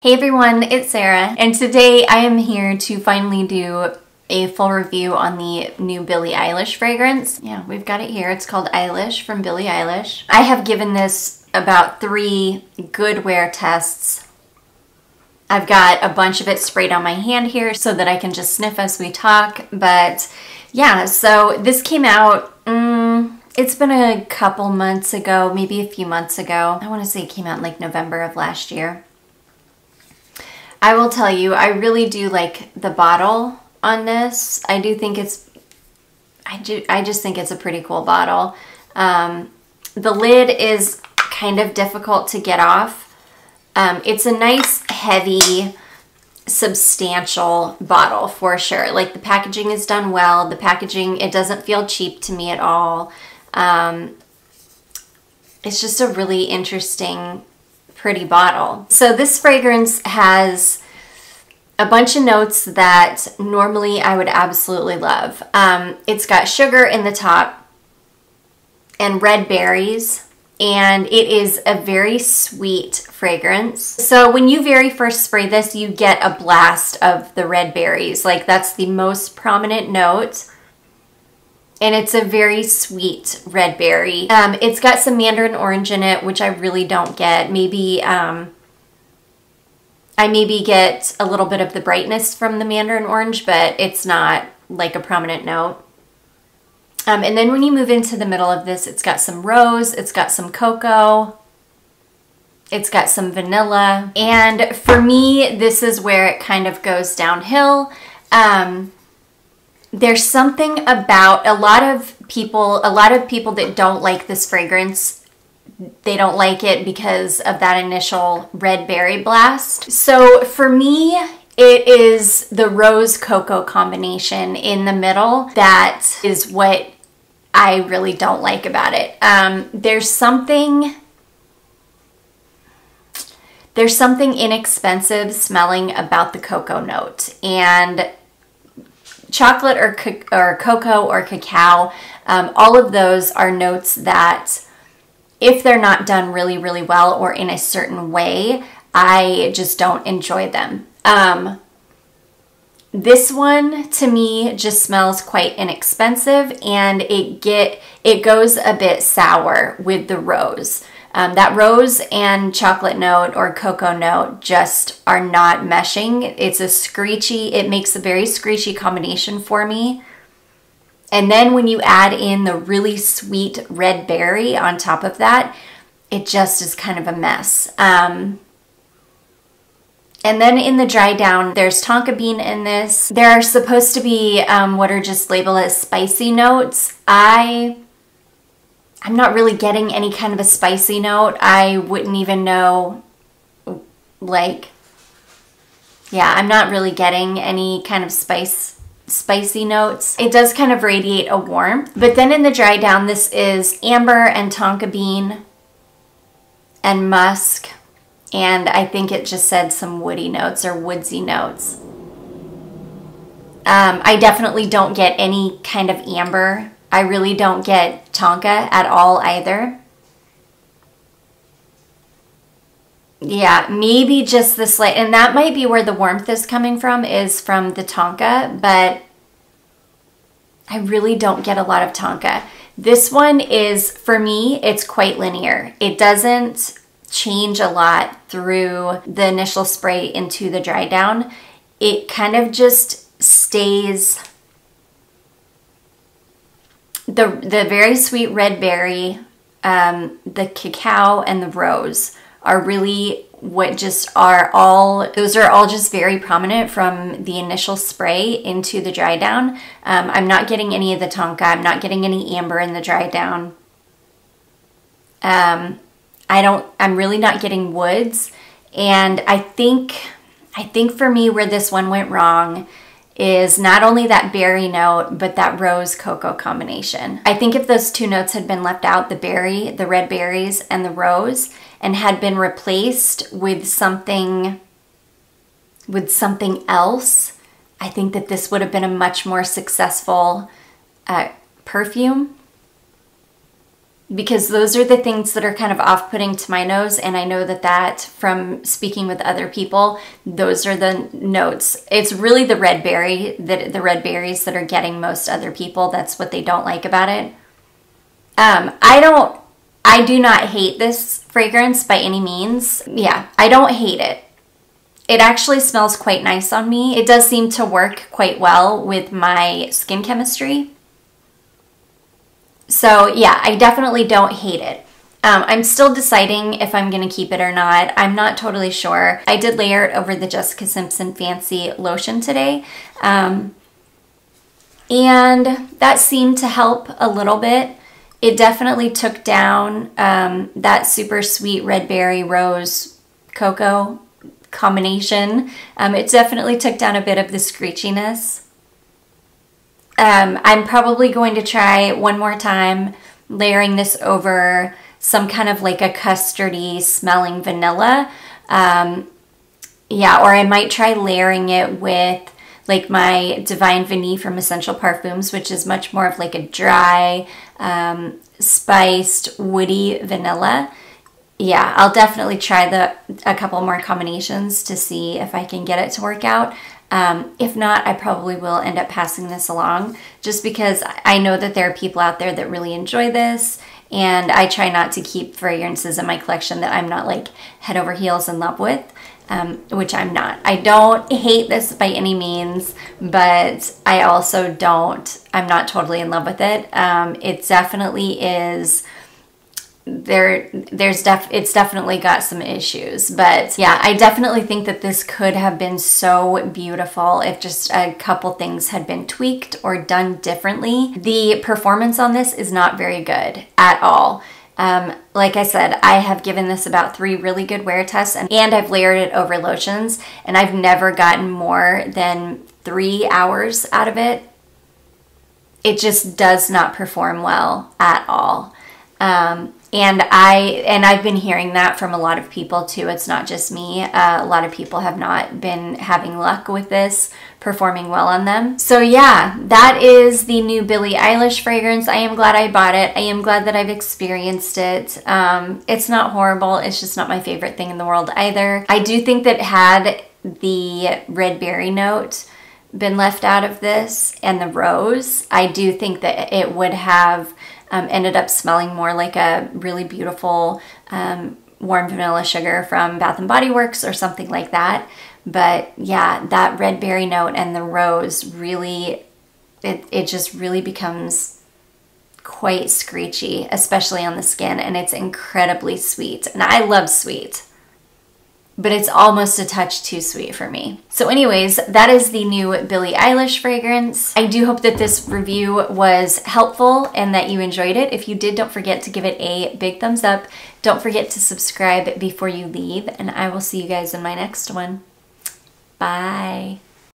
Hey everyone, it's Sarah, and today I am here to finally do a full review on the new Billie Eilish fragrance. Yeah, we've got it here. It's called Eilish from Billie Eilish. I have given this about 3 good wear tests. I've got a bunch of it sprayed on my hand here so that I can just sniff as we talk, but yeah, so this came out, it's been a couple months ago, maybe a few months ago. I want to say it came out in like November of last year. I will tell you, I really do like the bottle on this. I do think it's, I just think it's a pretty cool bottle. The lid is kind of difficult to get off. It's a nice, heavy, substantial bottle for sure. Like the packaging is done well. The packaging, it doesn't feel cheap to me at all. It's just a really interesting, pretty bottle. So this fragrance has a bunch of notes that normally I would absolutely love. It's got sugar in the top and red berries, and it is a very sweet fragrance. So when you very first spray this, you get a blast of the red berries. Like that's the most prominent note. And it's a very sweet red berry. It's got some mandarin orange in it, which I really don't get. Maybe I maybe get a little bit of the brightness from the mandarin orange, but it's not like a prominent note. And then when you move into the middle of this, it's got some rose, it's got some cocoa, it's got some vanilla. And for me, this is where it kind of goes downhill. There's something about a lot of people that don't like this fragrance. They don't like it because of that initial red berry blast. So for me, it is the rose cocoa combination in the middle that is what I really don't like about it. There's something inexpensive smelling about the cocoa note, and chocolate or cocoa or cacao, all of those are notes that if they're not done really, really well or in a certain way, I just don't enjoy them. This one to me just smells quite inexpensive, and it goes a bit sour with the rose. That rose and chocolate note or cocoa note just are not meshing. It's a screechy, it makes a very screechy combination for me. And then when you add in the really sweet red berry on top of that, it just is kind of a mess. And then in the dry down, there's tonka bean in this. There are supposed to be what are just labeled as spicy notes. I'm not really getting any kind of a spicy note. I wouldn't even know, like, yeah, I'm not really getting any kind of spicy notes. It does kind of radiate a warmth. But then in the dry down, this is amber and tonka bean and musk. And I think it just said some woody notes or woodsy notes. I definitely don't get any kind of amber. I really don't get tonka at all either. Yeah, maybe just the slight, and that might be where the warmth is coming from, is from the tonka, but I really don't get a lot of tonka. This one is, for me, it's quite linear. It doesn't change a lot through the initial spray into the dry down. It kind of just stays. The very sweet red berry, the cacao, and the rose are really what just are all, those are all just very prominent from the initial spray into the dry down. I'm not getting any of the tonka. I'm not getting any amber in the dry down. I'm really not getting woods. And I think for me where this one went wrong is not only that berry note, but that rose cocoa combination. I think if those 2 notes had been left out, the red berries and the rose, and had been replaced with something else, I think that this would have been a much more successful perfume. because those are the things that are kind of off-putting to my nose, and I know that from speaking with other people, those are the notes. It's really the red berries that are getting most other people. That's what they don't like about it. I do not hate this fragrance by any means. Yeah, I don't hate it. It actually smells quite nice on me. It does seem to work quite well with my skin chemistry. So yeah, I definitely don't hate it. I'm still deciding if I'm going to keep it or not. I'm not totally sure. I did layer it over the Jessica Simpson Fancy lotion today. And that seemed to help a little bit. It definitely took down that super sweet red berry rose cocoa combination. It definitely took down a bit of the screechiness. I'm probably going to try one more time layering this over some kind of like a custardy smelling vanilla. Yeah, or I might try layering it with like my Divine Vanille from Essential Parfums, which is much more of like a dry, spiced, woody vanilla. Yeah, I'll definitely try a couple more combinations to see if I can get it to work out. If not, I probably will end up passing this along just because I know that there are people out there that really enjoy this, and I try not to keep fragrances in my collection that I'm not like head over heels in love with, which I'm not. I don't hate this by any means, but I also I'm not totally in love with it. It definitely is... it's definitely got some issues, but yeah, I definitely think that this could have been so beautiful if just a couple things had been tweaked or done differently. The performance on this is not very good at all. Like I said, I have given this about 3 really good wear tests, and I've layered it over lotions, and I've never gotten more than 3 hours out of it. It just does not perform well at all. And I've been hearing that from a lot of people too. It's not just me. A lot of people have not been having luck with this performing well on them. So yeah, that is the new Billie Eilish fragrance. I am glad I bought it. I am glad that I've experienced it. It's not horrible. It's just not my favorite thing in the world either. I do think that had the red berry note been left out of this and the rose, I do think that it would have ended up smelling more like a really beautiful warm vanilla sugar from Bath & Body Works or something like that. But yeah, that red berry note and the rose really, it just really becomes quite screechy, especially on the skin, and it's incredibly sweet. And I love sweet, but it's almost a touch too sweet for me. So anyways, that is the new Billie Eilish fragrance. I do hope that this review was helpful and that you enjoyed it. If you did, don't forget to give it a big thumbs up. Don't forget to subscribe before you leave, and I will see you guys in my next one. Bye.